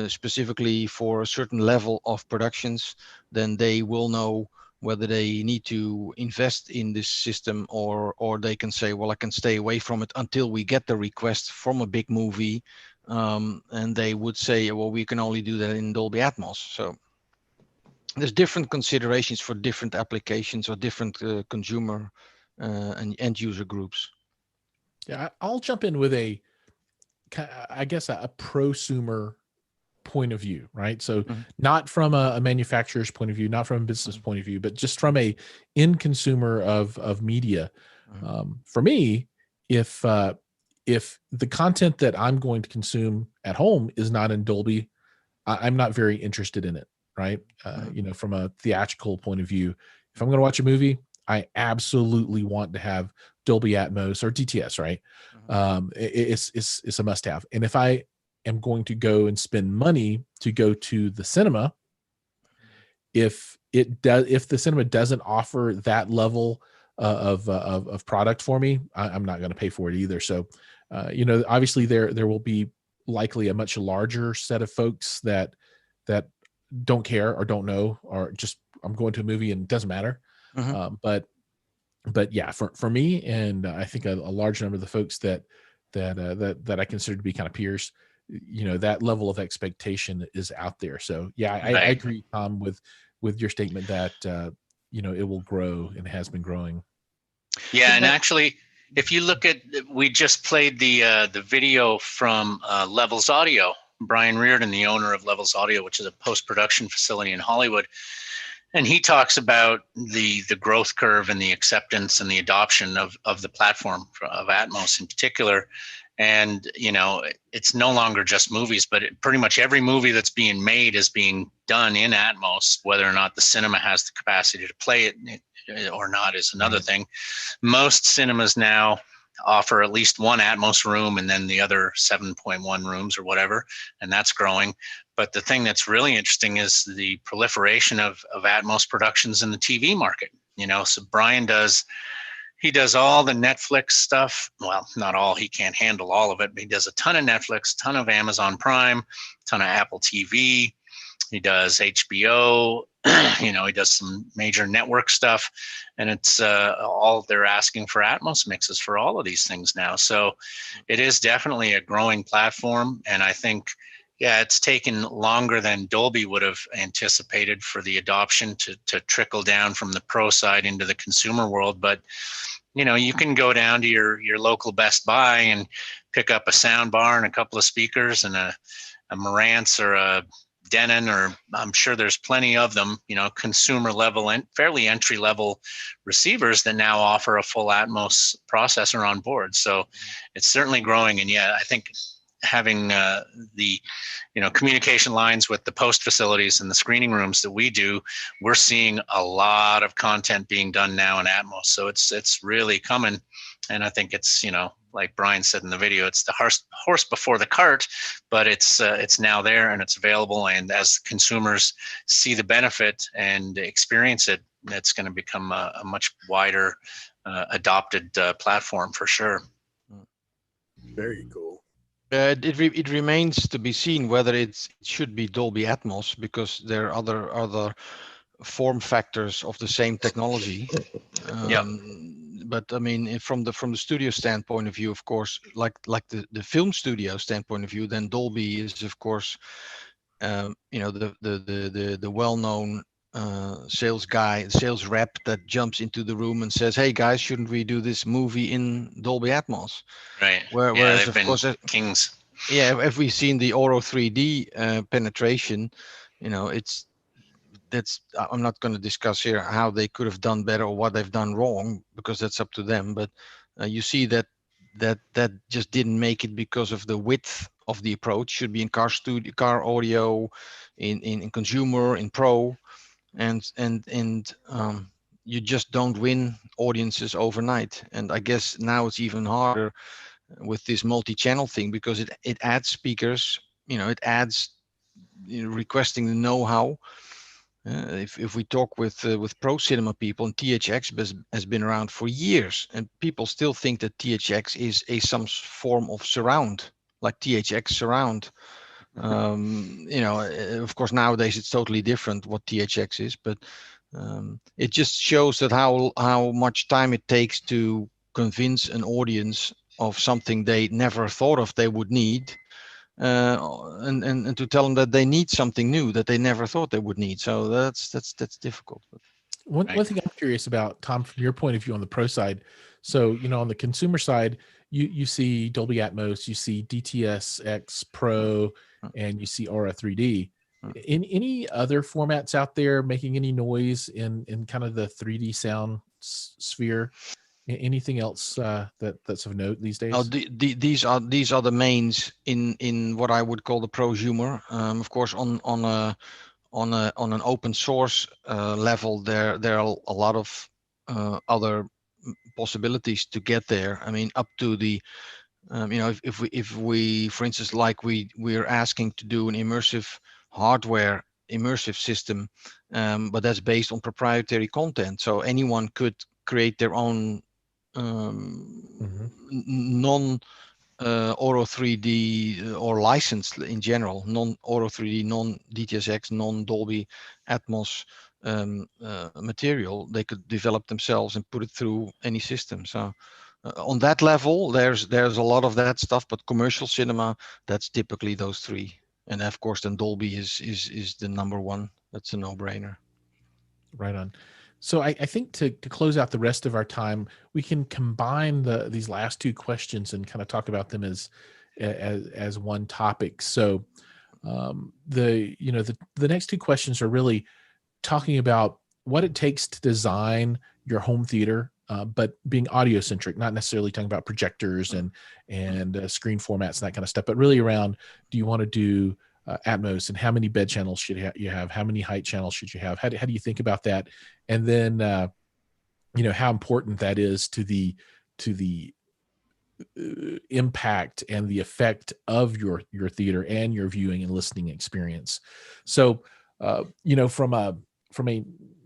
specifically for a certain level of productions, then they will know whether they need to invest in this system, or they can say, well, I can stay away from it until we get the request from a big movie, and they would say, well, we can only do that in Dolby Atmos. So there's different considerations for different applications or different consumer and end user groups. Yeah, I'll jump in with I guess a prosumer point of view, right? So not from a manufacturer's point of view, not from a business point of view, but just from a end consumer of media. For me, if the content that I'm going to consume at home is not in Dolby, I'm not very interested in it, right? From a theatrical point of view, if I'm going to watch a movie, I absolutely want to have Dolby Atmos or DTS, right? It's a must-have. And if I am going to go and spend money to go to the cinema, if the cinema doesn't offer that level of product for me, I'm not going to pay for it either. So, obviously there will be likely a much larger set of folks that don't care or don't know, or just, I'm going to a movie and it doesn't matter. But yeah, for me, and I think a large number of the folks that I consider to be kind of peers, that level of expectation is out there. So yeah, I agree, Tom, with your statement that it will grow and has been growing. Yeah, and actually, if you look at, we just played the video from Levels Audio, Brian Reardon, the owner of Levels Audio, which is a post-production facility in Hollywood. And he talks about the growth curve and the acceptance and the adoption of the platform of Atmos in particular. And, it's no longer just movies, but pretty much every movie that's being made is being done in Atmos. Whether or not the cinema has the capacity to play it or not is another thing. Most cinemas now offer at least one Atmos room and then the other 7.1 rooms or whatever, and that's growing. But the thing that's really interesting is the proliferation of Atmos productions in the TV market. So Brian does all the Netflix stuff. Well, not all, he can't handle all of it, but he does a ton of Netflix, ton of Amazon Prime, ton of Apple TV. He does HBO, he does some major network stuff, and it's all they're asking for Atmos mixes for all of these things now. So it is definitely a growing platform, and I think, it's taken longer than Dolby would have anticipated for the adoption to trickle down from the pro side into the consumer world. But you can go down to your local Best Buy and pick up a sound bar and a couple of speakers and a Marantz or a Denon, or I'm sure there's plenty of them, consumer level and fairly entry level receivers that now offer a full Atmos processor on board. So it's certainly growing. And I think having the communication lines with the post facilities and the screening rooms that we do, we're seeing a lot of content being done now in Atmos. So it's really coming. And I think it's, like Brian said in the video, it's the horse before the cart, but it's now there and it's available. And as consumers see the benefit and experience it, it's going to become a much wider adopted platform for sure. Very cool. It remains to be seen whether it should be Dolby Atmos, because there are other form factors of the same technology. But I mean, from the studio standpoint of view, of course, like the film studio standpoint of view, then Dolby is, of course, the well-known sales rep that jumps into the room and says, "Hey guys, shouldn't we do this movie in Dolby Atmos?" Right. Whereas, they've of course, been kings. Yeah, if we've seen the Oro 3D penetration, I'm not going to discuss here how they could have done better or what they've done wrong, because that's up to them. But you see that just didn't make it because of the width of the approach. Should be in car audio, in consumer, in pro, and you just don't win audiences overnight. And I guess now it's even harder with this multi-channel thing, because it adds speakers, it adds requesting the know-how. If we talk with pro cinema people, and THX has been around for years, and people still think that THX is some form of surround, like THX surround. Of course, nowadays it's totally different what THX is, but it just shows that how much time it takes to convince an audience of something they never thought of they would need. And to tell them that they need something new that they never thought they would need. So that's difficult. One thing I'm curious about, Tom, from your point of view on the pro side. So, on the consumer side, you see Dolby Atmos, you see DTS-X Pro, and you see Aura 3D. In any other formats out there making any noise in kind of the 3D sound sphere? Anything else that's of note these days? Oh, these are the mains in what I would call the prosumer. Of course, on an open source level, there are a lot of other possibilities to get there. I mean, up to the if we for instance, like we're asking to do an immersive hardware immersive system, but that's based on proprietary content, so anyone could create their own non Oro 3D or licensed in general, non Oro 3D, non DTSX, non Dolby Atmos material. They could develop themselves and put it through any system. So on that level, there's a lot of that stuff. But commercial cinema, that's typically those three, and of course then Dolby is the number one. That's a no-brainer. Right on. So I think to close out the rest of our time, we can combine these last two questions and kind of talk about them as one topic. So the next two questions are really talking about what it takes to design your home theater, but being audio centric, not necessarily talking about projectors and screen formats and that kind of stuff, but really around, do you want to do Atmos, and how many bed channels should you have? How many height channels should you have? How do you think about that? And then, how important that is to the impact and the effect of your theater and your viewing and listening experience. So, from a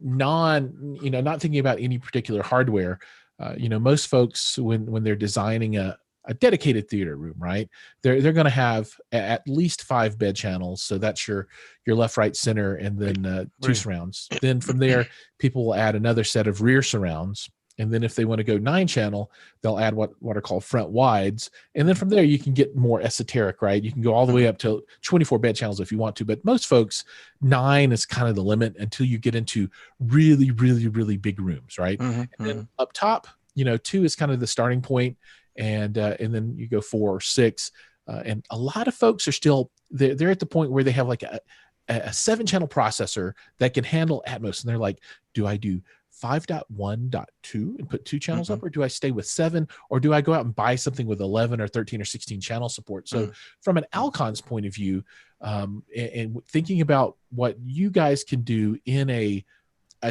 non, not thinking about any particular hardware, most folks when they're designing a dedicated theater room, right? They're going to have at least 5 bed channels. So that's your left, right, center, and then 2 surrounds. Then from there, people will add another set of rear surrounds. And then if they want to go 9 channel, they'll add what are called front wides. And then from there, you can get more esoteric, right? You can go all the way up to 24 bed channels if you want to. But most folks, 9 is kind of the limit until you get into really, really, really big rooms, right? And then up top, 2 is kind of the starting point. And then you go 4 or 6. And a lot of folks are still, they're at the point where they have like a 7-channel processor that can handle Atmos. And they're like, do I do 5.1.2 and put 2 channels up, or do I stay with 7, or do I go out and buy something with 11 or 13 or 16 channel support? So from an Alcons point of view, and thinking about what you guys can do in a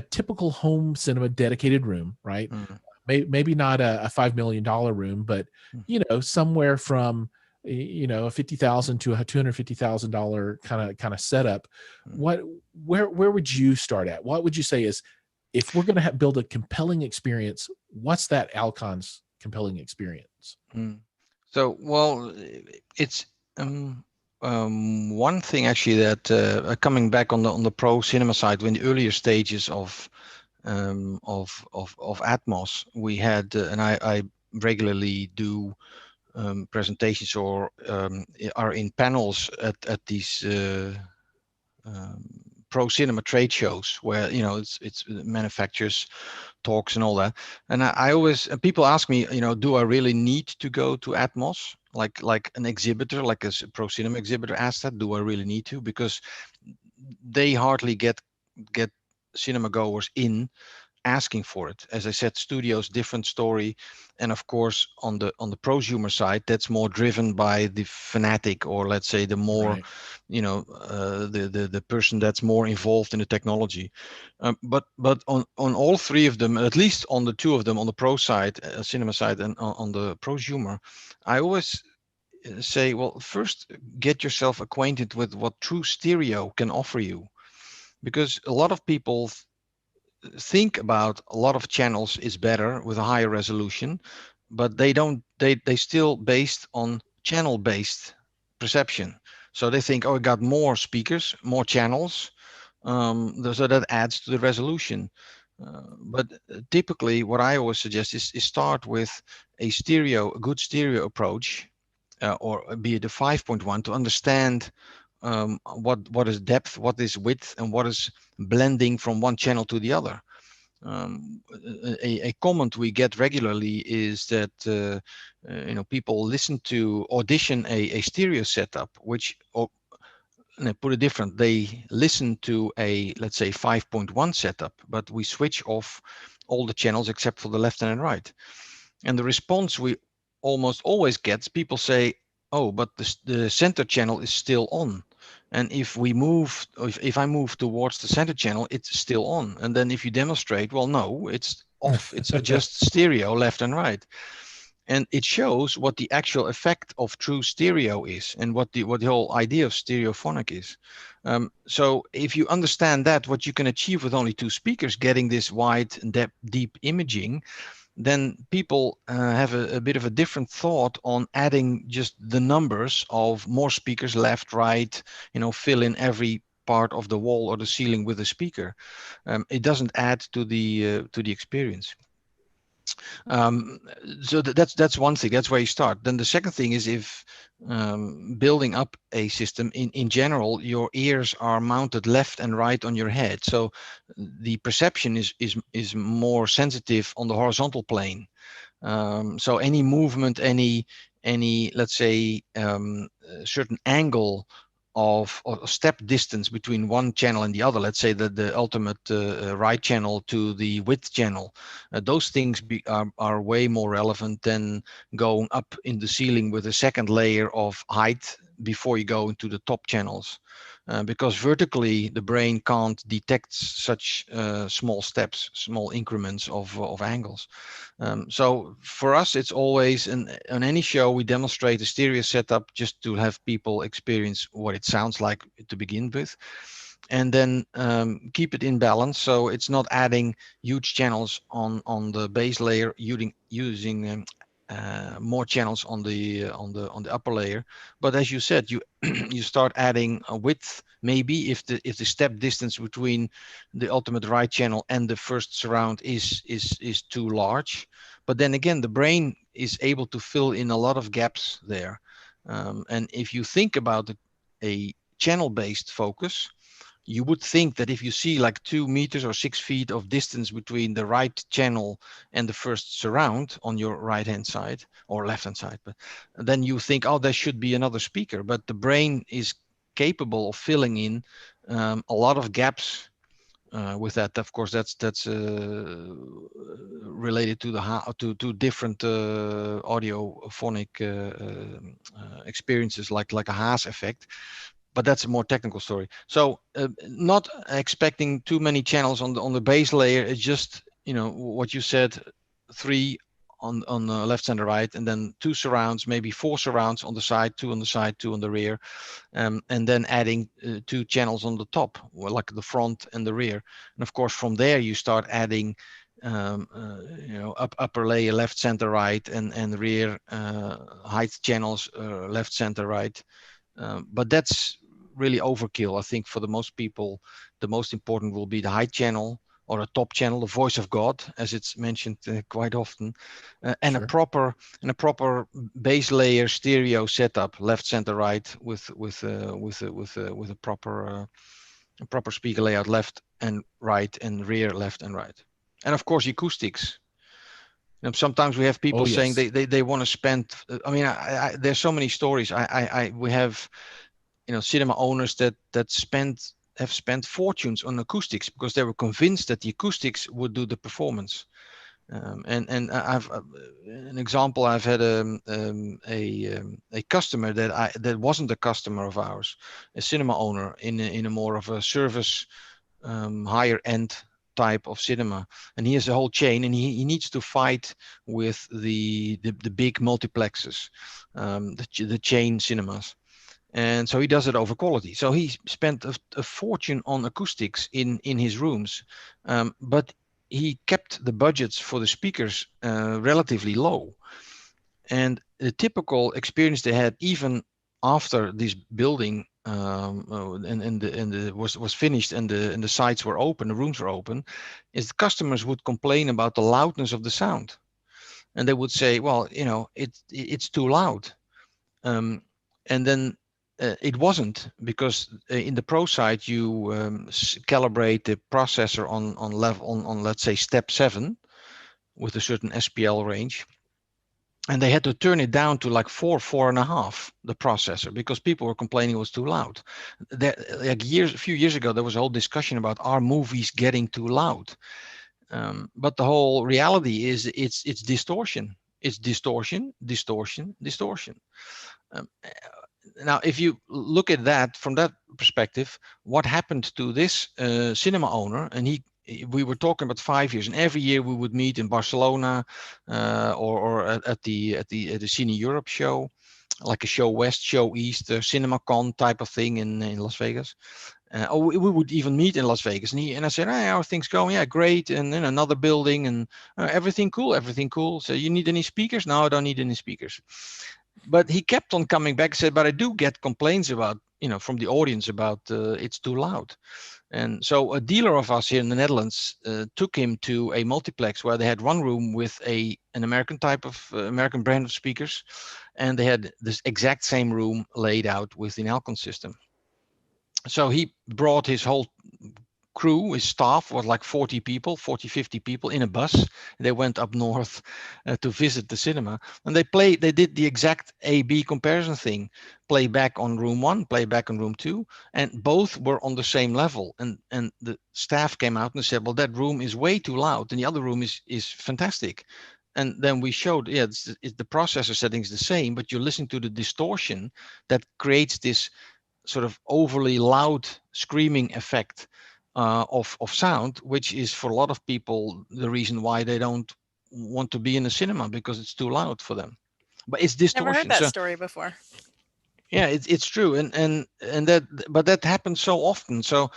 typical home cinema dedicated room, right? Maybe not a $5 million room, but somewhere from a $50,000 to a $250,000 kind of setup. Where would you start at? What would you say is, if we're going to build a compelling experience, what's that Alcons compelling experience? So, well, it's one thing actually that coming back on the pro cinema side, when the earlier stages of Atmos, we had, and I regularly do presentations or are in panels at these pro cinema trade shows where it's manufacturers talks and all that. And I always, people ask me, do I really need to go to Atmos, like an exhibitor, like a pro cinema exhibitor asked that, do I really need to? Because they hardly get cinema goers in asking for it. As I said, studios, different story. And of course, on the prosumer side, that's more driven by the fanatic, or let's say the more, Right. the person that's more involved in the technology. But on all 3 of them, at least on the 2 of them, on the pro side, cinema side, and on the prosumer, I always say, well, first get yourself acquainted with what true stereo can offer you, because a lot of people think about a lot of channels is better with a higher resolution, but they still based on channel based perception. So they think, oh, I got more speakers, more channels, so that adds to the resolution. But typically what I always suggest is start with a good stereo approach, or be it a 5.1, to understand what is depth, what is width, and what is blending from one channel to the other. A comment we get regularly is that people listen to audition a stereo setup, which, or put it different, they listen to a, let's say, 5.1 setup, but we switch off all the channels except for the left and right. And the response we almost always get, people say, oh, but the center channel is still on. And if I move towards the center channel, it's still on. And then if you demonstrate, well, no, it's off. It's just stereo left and right. And it shows what the actual effect of true stereo is, and what the whole idea of stereophonic is. So if you understand that, what you can achieve with only 2 speakers, getting this wide and deep imaging, then people have a bit of a different thought on adding just the numbers of more speakers, left, right, fill in every part of the wall or the ceiling with a speaker. It doesn't add to the experience. So that's one thing. That's where you start. Then the second thing is, if building up a system, in general, your ears are mounted left and right on your head, so the perception is more sensitive on the horizontal plane. So any movement, any let's say certain angle of or step distance between one channel and the other, let's say that the ultimate right channel to the width channel, those things are way more relevant than going up in the ceiling with a second layer of height before you go into the top channels, because vertically the brain can't detect such small steps, small increments of angles. So for us, it's always on any show we demonstrate a stereo setup just to have people experience what it sounds like to begin with, and then keep it in balance, so it's not adding huge channels on the base layer, using more channels on the upper layer. But as you said, you you start adding a width, maybe if the step distance between the ultimate right channel and the first surround is too large. But then again, the brain is able to fill in a lot of gaps there. And if you think about a channel-based focus, you would think that if you see like 2 meters or 6 feet of distance between the right channel and the first surround on your right hand side or left hand side, but then you think, oh, there should be another speaker. But the brain is capable of filling in a lot of gaps with that. Of course, that's related to the to different audiophonic experiences, like a Haas effect. But that's a more technical story. So not expecting too many channels on the base layer. It's just, you know, what you said, 3 on the left, center, right, and then 2 surrounds, maybe 4 surrounds on the side, 2 on the side, 2 on the rear, and then adding 2 channels on the top, like the front and the rear. And of course, from there you start adding you know, upper layer, left, center, right, and rear height channels, left, center, right. But that's really overkill. I think for the most people, the most important will be the high channel or a top channel, the voice of God, as it's mentioned quite often, and Sure. a proper base layer stereo setup, left, center, right, with a proper speaker layout, left and right, and rear, left and right, and of course acoustics. You know, sometimes we have people saying yes. they want to spend. I mean, there's so many stories. We have, you know, cinema owners that have spent fortunes on acoustics because they were convinced that the acoustics would do the performance. And I've an example. I've had a customer that wasn't a customer of ours, a cinema owner in a more of a service, higher end type of cinema, and he has a whole chain, and he needs to fight with the big multiplexes, the chain cinemas. And so he does it over quality. So he spent a fortune on acoustics in his rooms, but he kept the budgets for the speakers relatively low. And the typical experience they had, even after this building was finished and the sites were open, the rooms were open, is the customers would complain about the loudness of the sound, and they would say, well, you know, it's too loud. And then it wasn't, because in the Pro side you calibrate the processor on level on let's say step 7 with a certain SPL range, and they had to turn it down to like 4.5, the processor, because people were complaining it was too loud. There, like a few years ago, there was a whole discussion about, are movies getting too loud? But the whole reality is it's distortion. It's distortion, distortion, distortion. Now, if you look at that from that perspective, what happened to this cinema owner? And we were talking about 5 years, and every year we would meet in Barcelona or at the Cine Europe show, like a show West, show East, CinemaCon type of thing in Las Vegas. Or we would even meet in Las Vegas, and I said, hey, how are things going? Yeah, great. And then another building, and everything cool, everything cool. So you need any speakers? No, I don't need any speakers. But he kept on coming back, said, but I do get complaints about, you know, from the audience about it's too loud. And so a dealer of us here in the Netherlands took him to a multiplex where they had one room with an American type of American brand of speakers, and they had this exact same room laid out with an Alcons system. So he brought his whole crew, his staff was like 40, 50 people in a bus. They went up north to visit the cinema, and they did the exact A/B comparison thing, play back on room 1, play back on room 2, and both were on the same level. And the staff came out and said, well, that room is way too loud, and the other room is fantastic. And then we showed, yeah, it's the processor settings the same, but you're listening to the distortion that creates this sort of overly loud screaming effect of sound, which is for a lot of people the reason why they don't want to be in a cinema, because it's too loud for them. But it's distortion. Never heard that story before. Yeah, it's true, and that, but that happens so often. So,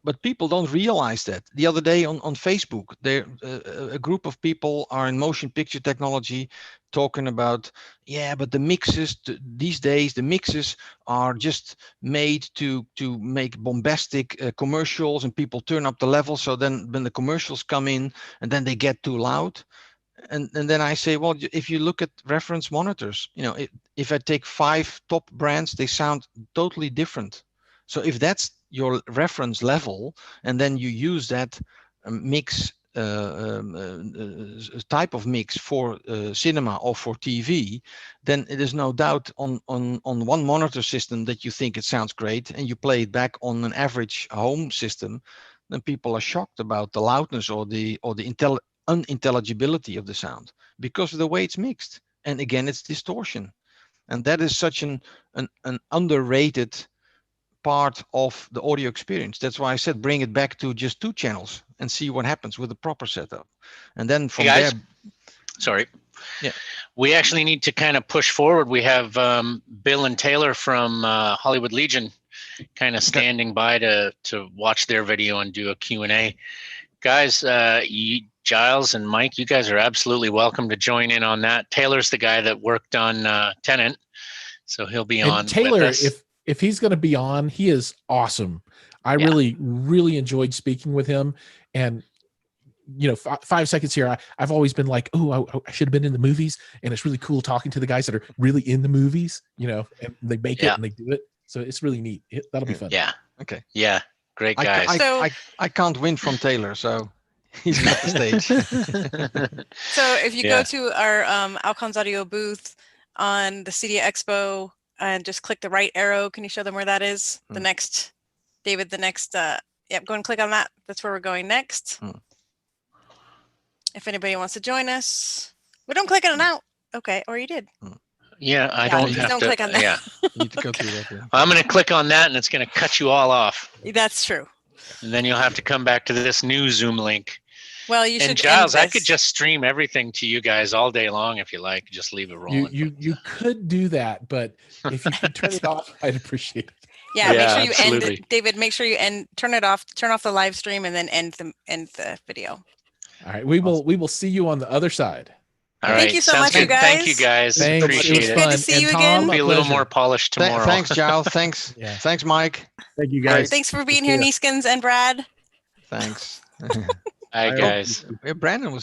but people don't realize that. The other day on Facebook, there a group of people are in motion picture technology talking about, yeah, but the mixes these days, the mixes are just made to make bombastic commercials, and people turn up the level. So then when the commercials come in, and then they get too loud. And then I say, well, if you look at reference monitors, if I take 5 top brands, they sound totally different. So if that's your reference level, and then you use that mix type of mix for cinema or for TV, then it is no doubt on one monitor system that you think it sounds great, and you play it back on an average home system, then people are shocked about the loudness or the unintelligibility of the sound because of the way it's mixed. And again, it's distortion, and that is such an underrated part of the audio experience. That's why I said bring it back to just 2 channels and see what happens with the proper setup. And then from there, sorry. Yeah. We actually need to kind of push forward. We have Bill and Taylor from Hollywood Legion kind of standing by to watch their video and do a Q&A. Guys, Giles and Mike, you guys are absolutely welcome to join in on that. Taylor's the guy that worked on Tenant, so he'll be on. Taylor, with us. if he's going to be on, he is awesome. I really enjoyed speaking with him. And 5 seconds here, I've always been like, oh, I should have been in the movies, and it's really cool talking to the guys that are really in the movies, and they make it and they do it. So it's really neat. That'll be fun. Yeah. Okay. Yeah. Great guys. I can't win from Taylor, so he's got the stage. So if you go to our Alcons audio booth on the Cedia Expo and just click the right arrow, can you show them where that is? The next, David, the next, yep, go and click on that. That's where we're going next. If anybody wants to join us, we don't click on it out. Okay, or you did. Yeah, I don't have don't to. click on that. Yeah. You need to go through that. Yeah. I'm going to click on that, and it's going to cut you all off. That's true. And then you'll have to come back to this new Zoom link. Well, you should. And Giles, I could just stream everything to you guys all day long if you like. Just leave it rolling. You could do that, but if you could turn it off, I'd appreciate it. Yeah, make sure you end it, David. Make sure you turn it off. Turn off the live stream, and then end the video. All right, we will see you on the other side. All right. Thank you so much, you guys. Thank you guys. Thanks. Appreciate it. Good to see you again. Be a little more polished tomorrow. Thanks, Giles. Thanks. Yeah. Thanks, Mike. Thank you, guys. Thanks for being here, Neeskins and Brad. Thanks. Hi, guys. Brandon was here.